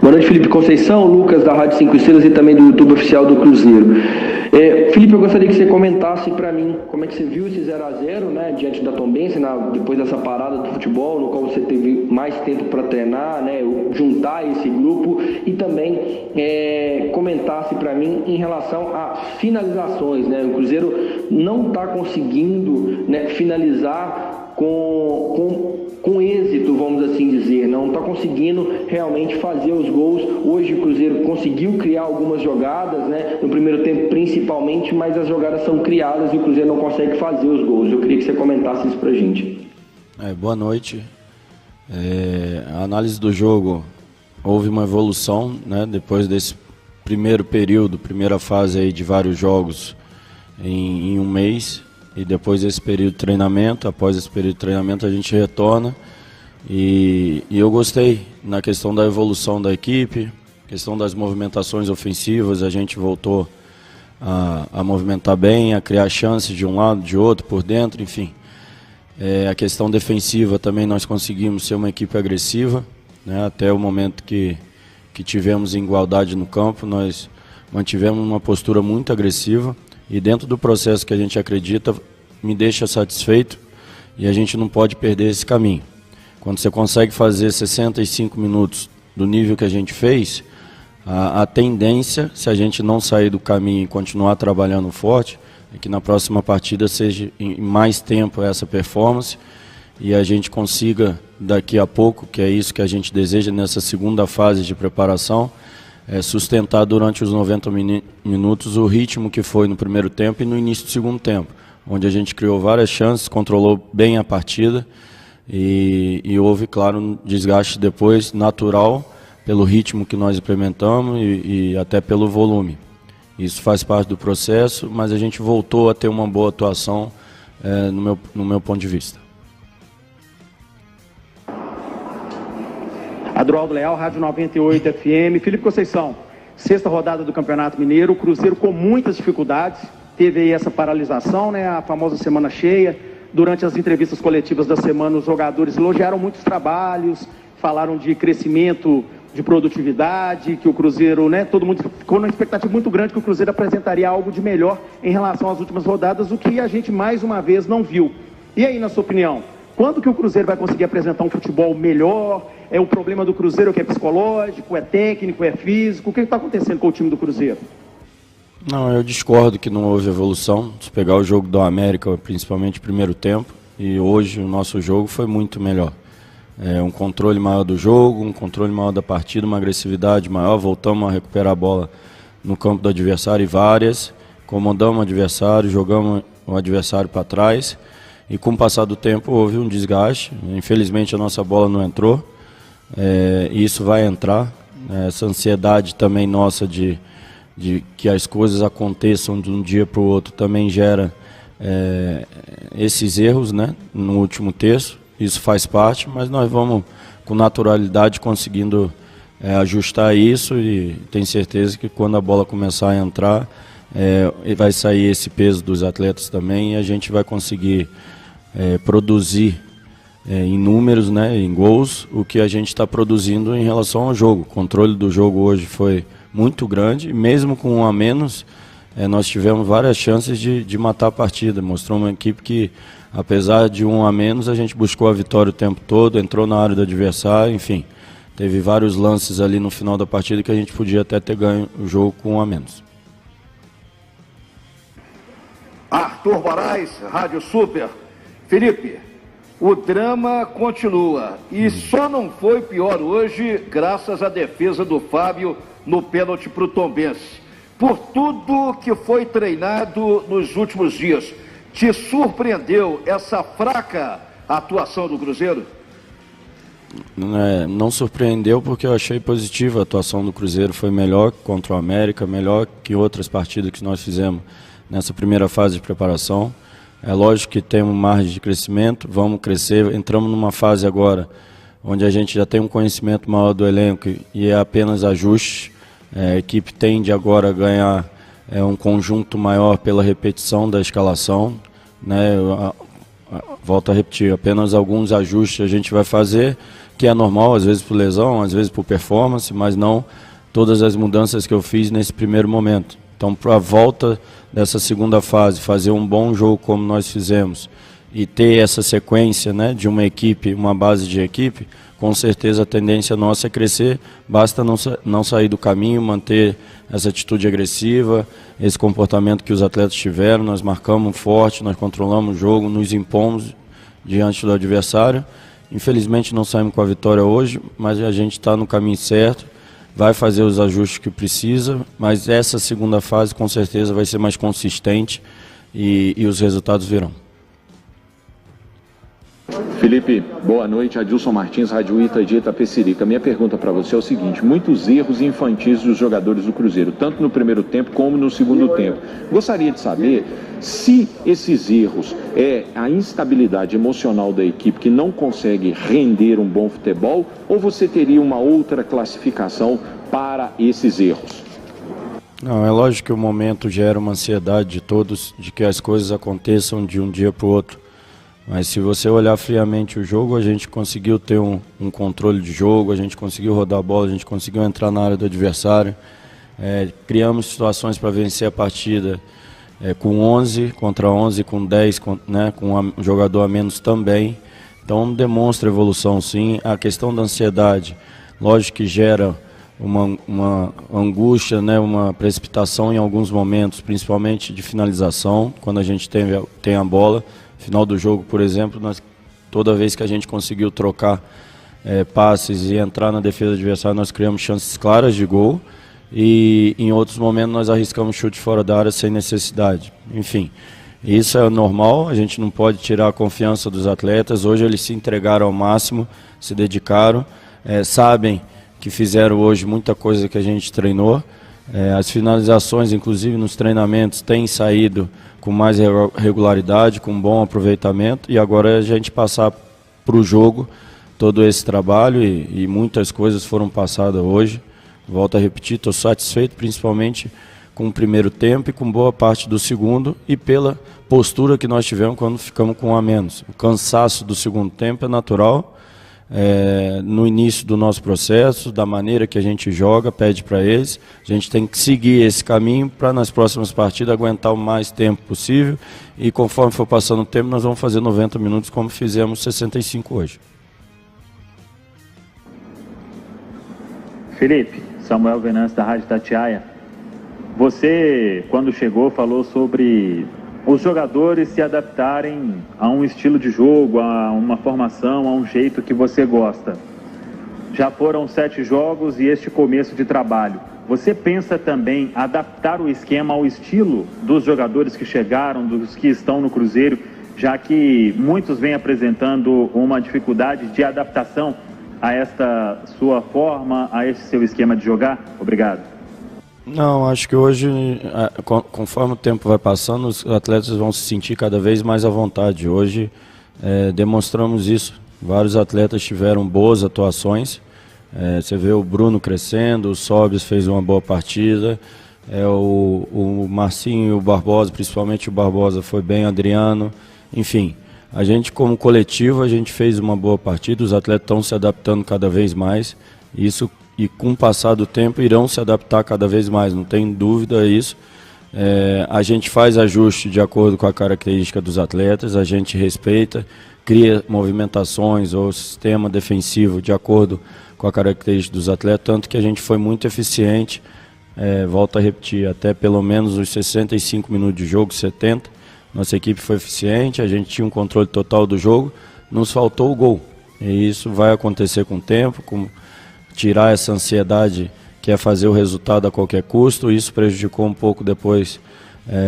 Boa noite, Felipe Conceição, Lucas da Rádio 5 Estrelas e também do YouTube oficial do Cruzeiro. Felipe, eu gostaria que você comentasse para mim como é que você viu esse 0-0, né, diante da Tombense, depois dessa parada do futebol, no qual você teve mais tempo para treinar, né, juntar esse grupo, e também comentasse para mim em relação a finalizações, né? O Cruzeiro não está conseguindo, né, finalizar com êxito, vamos assim dizer, não está conseguindo realmente fazer os gols. Hoje o Cruzeiro conseguiu criar algumas jogadas, né, no primeiro tempo principalmente, mas as jogadas são criadas e o Cruzeiro não consegue fazer os gols. Eu queria que você comentasse isso pra gente. Boa noite. A análise do jogo, houve uma evolução, né, depois desse primeiro período, primeira fase aí de vários jogos em um mês. E depois desse período de treinamento, após esse período de treinamento, a gente retorna. E eu gostei na questão da evolução da equipe, questão das movimentações ofensivas, a gente voltou a movimentar bem, a criar chances de um lado, de outro, por dentro, enfim. A questão defensiva também nós conseguimos ser uma equipe agressiva, né? Até o momento que tivemos igualdade no campo, nós mantivemos uma postura muito agressiva. E dentro do processo que a gente acredita, me deixa satisfeito e a gente não pode perder esse caminho. Quando você consegue fazer 65 minutos do nível que a gente fez, a tendência, se a gente não sair do caminho e continuar trabalhando forte, é que na próxima partida seja em mais tempo essa performance e a gente consiga daqui a pouco, que é isso que a gente deseja nessa segunda fase de preparação, sustentar durante os 90 minutos o ritmo que foi no primeiro tempo e no início do segundo tempo, onde a gente criou várias chances, controlou bem a partida e houve, claro, um desgaste depois natural pelo ritmo que nós implementamos e até pelo volume. Isso faz parte do processo, mas a gente voltou a ter uma boa atuação no meu ponto de vista. Adroaldo Leal, Rádio 98 FM. Felipe Conceição, sexta rodada do Campeonato Mineiro, o Cruzeiro com muitas dificuldades, teve aí essa paralisação, né, a famosa semana cheia. Durante as entrevistas coletivas da semana, os jogadores elogiaram muitos trabalhos, falaram de crescimento, de produtividade, que o Cruzeiro, né, todo mundo ficou numa expectativa muito grande que o Cruzeiro apresentaria algo de melhor em relação às últimas rodadas, o que a gente mais uma vez não viu. E aí, na sua opinião, quando que o Cruzeiro vai conseguir apresentar um futebol melhor? É o problema do Cruzeiro que é psicológico, é técnico, é físico? O que está acontecendo com o time do Cruzeiro? Não, eu discordo que não houve evolução. Se pegar o jogo do América, principalmente o primeiro tempo, e hoje o nosso jogo foi muito melhor. Um controle maior do jogo, um controle maior da partida, uma agressividade maior, voltamos a recuperar a bola no campo do adversário e várias, comandamos o adversário, jogamos o adversário para trás e com o passar do tempo houve um desgaste. Infelizmente a nossa bola não entrou, e isso vai entrar. Essa ansiedade também nossa de que as coisas aconteçam de um dia para o outro também gera esses erros, né, no último terço. Isso faz parte, mas nós vamos com naturalidade conseguindo ajustar isso e tenho certeza que quando a bola começar a entrar vai sair esse peso dos atletas também e a gente vai conseguir produzir em números, né, em gols, o que a gente está produzindo em relação ao jogo. O controle do jogo hoje foi muito grande, mesmo com um a menos, nós tivemos várias chances de matar a partida. Mostrou uma equipe que, apesar de um a menos, a gente buscou a vitória o tempo todo, entrou na área do adversário, enfim. Teve vários lances ali no final da partida que a gente podia até ter ganho o jogo com um a menos. Arthur Moraes, Rádio Super. Felipe, o drama continua e só não foi pior hoje graças à defesa do Fábio no pênalti para o Tombense. Por tudo que foi treinado nos últimos dias, te surpreendeu essa fraca atuação do Cruzeiro? Não surpreendeu porque eu achei positiva a atuação do Cruzeiro. Foi melhor contra o América, melhor que outras partidas que nós fizemos nessa primeira fase de preparação. É lógico que tem uma margem de crescimento, vamos crescer. Entramos numa fase agora onde a gente já tem um conhecimento maior do elenco e é apenas ajuste. A equipe tende agora a ganhar um conjunto maior pela repetição da escalação, né? Volto a repetir, apenas alguns ajustes a gente vai fazer que é normal, às vezes por lesão, às vezes por performance, mas não todas as mudanças que eu fiz nesse primeiro momento. Então, para a volta dessa segunda fase, fazer um bom jogo como nós fizemos e ter essa sequência, né, de uma equipe, uma base de equipe, com certeza a tendência nossa é crescer, basta não sair do caminho, manter essa atitude agressiva, esse comportamento que os atletas tiveram, nós marcamos forte, nós controlamos o jogo, nos impomos diante do adversário. Infelizmente não saímos com a vitória hoje, mas a gente está no caminho certo, vai fazer os ajustes que precisa, mas essa segunda fase com certeza vai ser mais consistente e os resultados virão. Felipe, boa noite. Adilson Martins, Rádio Ita de Itapecerica. Minha pergunta para você é o seguinte: muitos erros infantis dos jogadores do Cruzeiro, tanto no primeiro tempo como no segundo tempo. Gostaria de saber se esses erros é a instabilidade emocional da equipe que não consegue render um bom futebol, ou você teria uma outra classificação para esses erros? Não, é lógico que o momento gera uma ansiedade de todos, de que as coisas aconteçam de um dia para o outro. Mas se você olhar friamente o jogo, a gente conseguiu ter um controle de jogo, a gente conseguiu rodar a bola, a gente conseguiu entrar na área do adversário. Criamos situações para vencer a partida com 11 contra 11, com 10, né, com um jogador a menos também. Então demonstra evolução sim. A questão da ansiedade, lógico que gera uma angústia, né, uma precipitação em alguns momentos, principalmente de finalização, quando a gente tem a bola. Final do jogo, por exemplo, toda vez que a gente conseguiu trocar passes e entrar na defesa adversária, nós criamos chances claras de gol e em outros momentos nós arriscamos chute fora da área sem necessidade. Enfim, isso é normal, a gente não pode tirar a confiança dos atletas. Hoje eles se entregaram ao máximo, se dedicaram, sabem que fizeram hoje muita coisa que a gente treinou. As finalizações, inclusive nos treinamentos, têm saído com mais regularidade, com bom aproveitamento, e agora é a gente passar para o jogo todo esse trabalho e muitas coisas foram passadas hoje. Volto a repetir, estou satisfeito principalmente com o primeiro tempo e com boa parte do segundo e pela postura que nós tivemos quando ficamos com um a menos. O cansaço do segundo tempo é natural. No início do nosso processo, da maneira que a gente joga, pede para eles. A gente tem que seguir esse caminho para nas próximas partidas aguentar o mais tempo possível e conforme for passando o tempo nós vamos fazer 90 minutos como fizemos 65 hoje. Felipe, Samuel Venâncio da Rádio Itatiaia. Você, quando chegou, falou sobre os jogadores se adaptarem a um estilo de jogo, a uma formação, a um jeito que você gosta. Já foram 7 jogos e este começo de trabalho. Você pensa também adaptar o esquema ao estilo dos jogadores que chegaram, dos que estão no Cruzeiro, já que muitos vêm apresentando uma dificuldade de adaptação a esta sua forma, a esse seu esquema de jogar? Obrigado. Não, acho que hoje, conforme o tempo vai passando, os atletas vão se sentir cada vez mais à vontade. Hoje demonstramos isso. Vários atletas tiveram boas atuações. Você vê o Bruno crescendo, o Sobis fez uma boa partida, o Marcinho e o Barbosa, principalmente o Barbosa, foi bem, Adriano. Enfim, a gente como coletivo, a gente fez uma boa partida, os atletas estão se adaptando cada vez mais. Isso e com o passar do tempo irão se adaptar cada vez mais, não tem dúvida isso. A gente faz ajuste de acordo com a característica dos atletas, a gente respeita, cria movimentações ou sistema defensivo de acordo com a característica dos atletas, tanto que a gente foi muito eficiente, volto a repetir, até pelo menos os 65 minutos de jogo, 70, nossa equipe foi eficiente, a gente tinha um controle total do jogo, nos faltou o gol, e isso vai acontecer com o tempo, tirar essa ansiedade que é fazer o resultado a qualquer custo. Isso prejudicou um pouco depois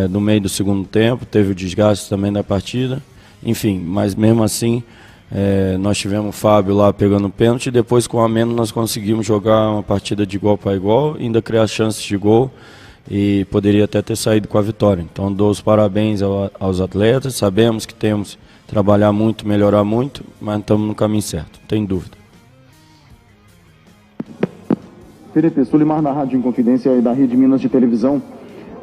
no meio do segundo tempo, teve o desgaste também da partida, enfim, mas mesmo assim nós tivemos o Fábio lá pegando o pênalti e depois com a menos nós conseguimos jogar uma partida de igual para igual, ainda criar chances de gol e poderia até ter saído com a vitória. Então dou os parabéns aos atletas, sabemos que temos que trabalhar muito, melhorar muito, mas estamos no caminho certo, não tem dúvida. Felipe, Sulimar da Rádio Inconfidência e da Rede Minas de Televisão.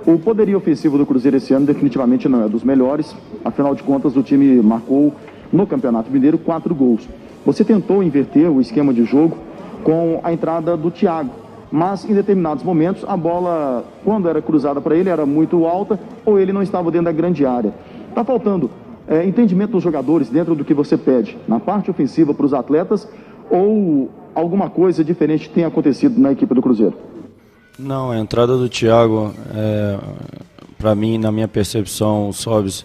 O poderio ofensivo do Cruzeiro esse ano definitivamente não é dos melhores. Afinal de contas, o time marcou no Campeonato Mineiro 4 gols. Você tentou inverter o esquema de jogo com a entrada do Thiago, mas em determinados momentos a bola, quando era cruzada para ele, era muito alta ou ele não estava dentro da grande área. Está faltando entendimento dos jogadores dentro do que você pede, na parte ofensiva para os atletas, ou alguma coisa diferente tem acontecido na equipe do Cruzeiro? Não, a entrada do Thiago, para mim, na minha percepção, o Sobis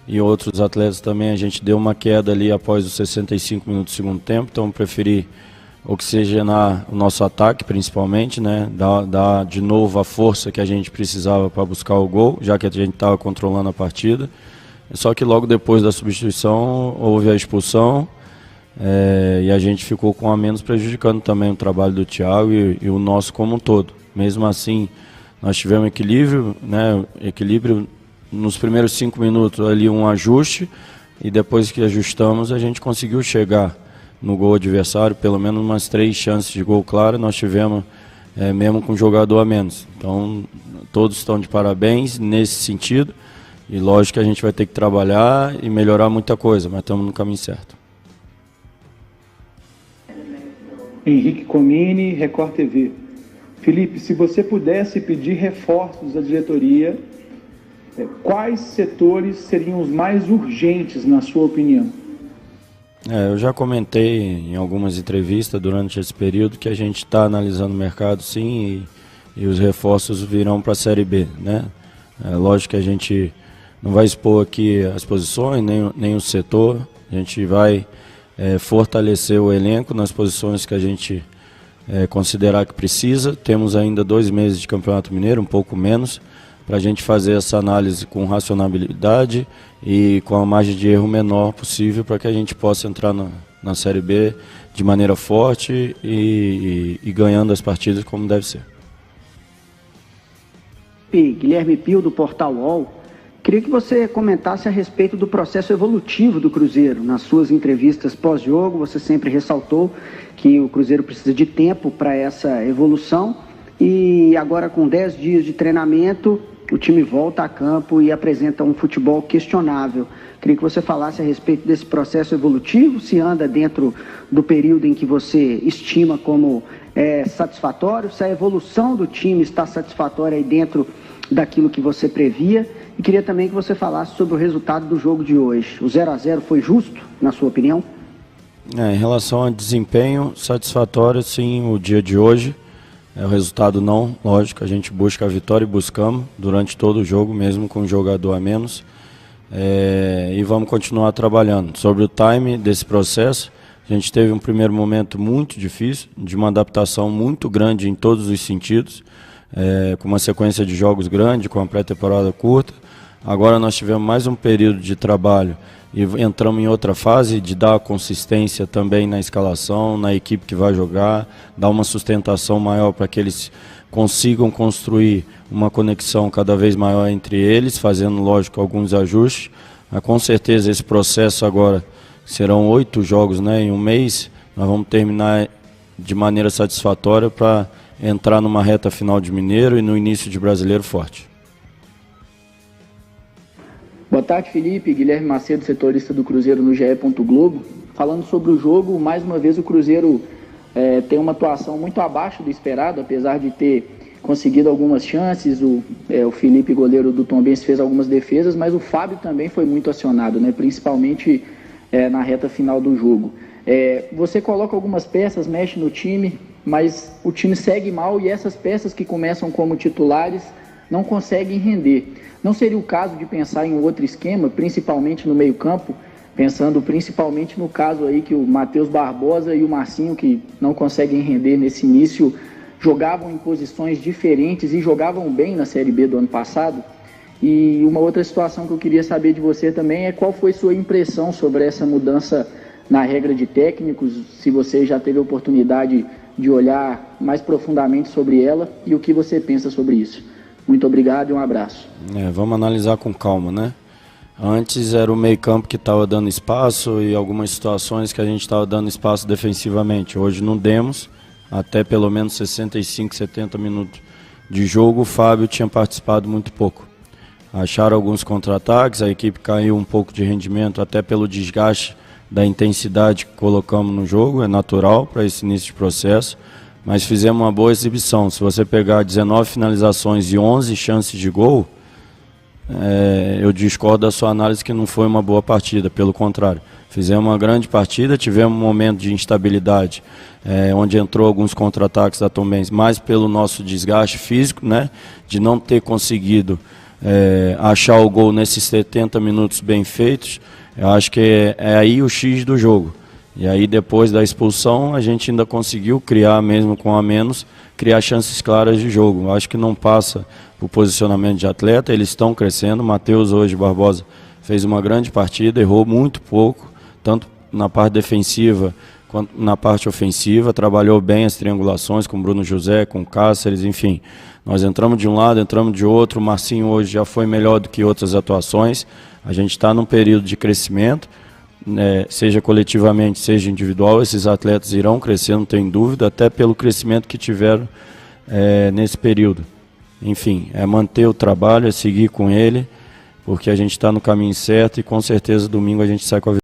e outros atletas também, a gente deu uma queda ali após os 65 minutos do segundo tempo, então preferi oxigenar o nosso ataque principalmente, né? Dar de novo a força que a gente precisava para buscar o gol, já que a gente estava controlando a partida. Só que logo depois da substituição houve a expulsão e a gente ficou com a menos, prejudicando também o trabalho do Thiago e o nosso como um todo. Mesmo assim, nós tivemos equilíbrio, né? Equilíbrio nos primeiros 5 minutos ali, um ajuste, e depois que ajustamos a gente conseguiu chegar no gol adversário, pelo menos umas 3 chances de gol claro nós tivemos, mesmo com um jogador a menos. Então todos estão de parabéns nesse sentido, e lógico que a gente vai ter que trabalhar e melhorar muita coisa, mas estamos no caminho certo. Henrique Comini, Record TV. Felipe, se você pudesse pedir reforços da diretoria, quais setores seriam os mais urgentes, na sua opinião? Eu já comentei em algumas entrevistas durante esse período que a gente está analisando o mercado, sim, e os reforços virão para a Série B, né? Lógico que a gente não vai expor aqui as posições, nem o setor. A gente vai fortalecer o elenco nas posições que a gente considerar que precisa. Temos ainda 2 meses de Campeonato Mineiro, um pouco menos, para a gente fazer essa análise com racionalidade e com a margem de erro menor possível, para que a gente possa entrar na Série B de maneira forte e ganhando as partidas como deve ser. Guilherme Pio, do Portal UOL. Queria que você comentasse a respeito do processo evolutivo do Cruzeiro. Nas suas entrevistas pós-jogo, você sempre ressaltou que o Cruzeiro precisa de tempo para essa evolução, e agora com 10 dias de treinamento, o time volta a campo e apresenta um futebol questionável. Queria que você falasse a respeito desse processo evolutivo, se anda dentro do período em que você estima como satisfatório, se a evolução do time está satisfatória aí dentro daquilo que você previa. E queria também que você falasse sobre o resultado do jogo de hoje. O 0-0 foi justo, na sua opinião? Em relação ao desempenho, satisfatório sim o dia de hoje. O resultado não, lógico, a gente busca a vitória e buscamos durante todo o jogo, mesmo com um jogador a menos. E vamos continuar trabalhando. Sobre o time desse processo, a gente teve um primeiro momento muito difícil, de uma adaptação muito grande em todos os sentidos, com uma sequência de jogos grande, com a pré-temporada curta. Agora nós tivemos mais um período de trabalho e entramos em outra fase de dar consistência também na escalação, na equipe que vai jogar, dar uma sustentação maior para que eles consigam construir uma conexão cada vez maior entre eles, fazendo, lógico, alguns ajustes. Mas, com certeza esse processo agora, serão 8 jogos, né, em um mês, nós vamos terminar de maneira satisfatória para entrar numa reta final de Mineiro e no início de Brasileiro forte. Boa tarde, Felipe. Guilherme Macedo, setorista do Cruzeiro no GE. Globo. Falando sobre o jogo, mais uma vez o Cruzeiro tem uma atuação muito abaixo do esperado, apesar de ter conseguido algumas chances. O Felipe, goleiro do Tombense, fez algumas defesas, mas o Fábio também foi muito acionado, né? Principalmente na reta final do jogo. Você coloca algumas peças, mexe no time, mas o time segue mal e essas peças que começam como titulares não conseguem render. Não seria o caso de pensar em outro esquema, principalmente no meio-campo, pensando principalmente no caso aí que o Matheus Barbosa e o Marcinho, que não conseguem render nesse início, jogavam em posições diferentes e jogavam bem na Série B do ano passado? E uma outra situação que eu queria saber de você também é qual foi sua impressão sobre essa mudança na regra de técnicos, se você já teve a oportunidade de olhar mais profundamente sobre ela e o que você pensa sobre isso. Muito obrigado e um abraço. Vamos analisar com calma, né? Antes era o meio-campo que estava dando espaço e algumas situações que a gente estava dando espaço defensivamente. Hoje não demos, até pelo menos 65, 70 minutos de jogo, o Fábio tinha participado muito pouco. Acharam alguns contra-ataques, a equipe caiu um pouco de rendimento, até pelo desgaste da intensidade que colocamos no jogo, é natural para esse início de processo, mas fizemos uma boa exibição. Se você pegar 19 finalizações e 11 chances de gol, eu discordo da sua análise que não foi uma boa partida, pelo contrário. Fizemos uma grande partida, tivemos um momento de instabilidade, onde entrou alguns contra-ataques da Tombense, mais pelo nosso desgaste físico, né, de não ter conseguido achar o gol nesses 70 minutos bem feitos. Eu acho que é aí o X do jogo. E aí depois da expulsão a gente ainda conseguiu criar, mesmo com a menos, criar chances claras de jogo. Eu acho que não passa por posicionamento de atleta, eles estão crescendo. O Matheus hoje, Barbosa, fez uma grande partida, errou muito pouco, tanto na parte defensiva quanto na parte ofensiva, trabalhou bem as triangulações com o Bruno José, com o Cáceres, enfim. Nós entramos de um lado, entramos de outro, o Marcinho hoje já foi melhor do que outras atuações. A gente está num período de crescimento, seja coletivamente, seja individual, esses atletas irão crescer, não tem dúvida, até pelo crescimento que tiveram nesse período. Enfim, é manter o trabalho, é seguir com ele, porque a gente está no caminho certo e com certeza domingo a gente sai com a vitória.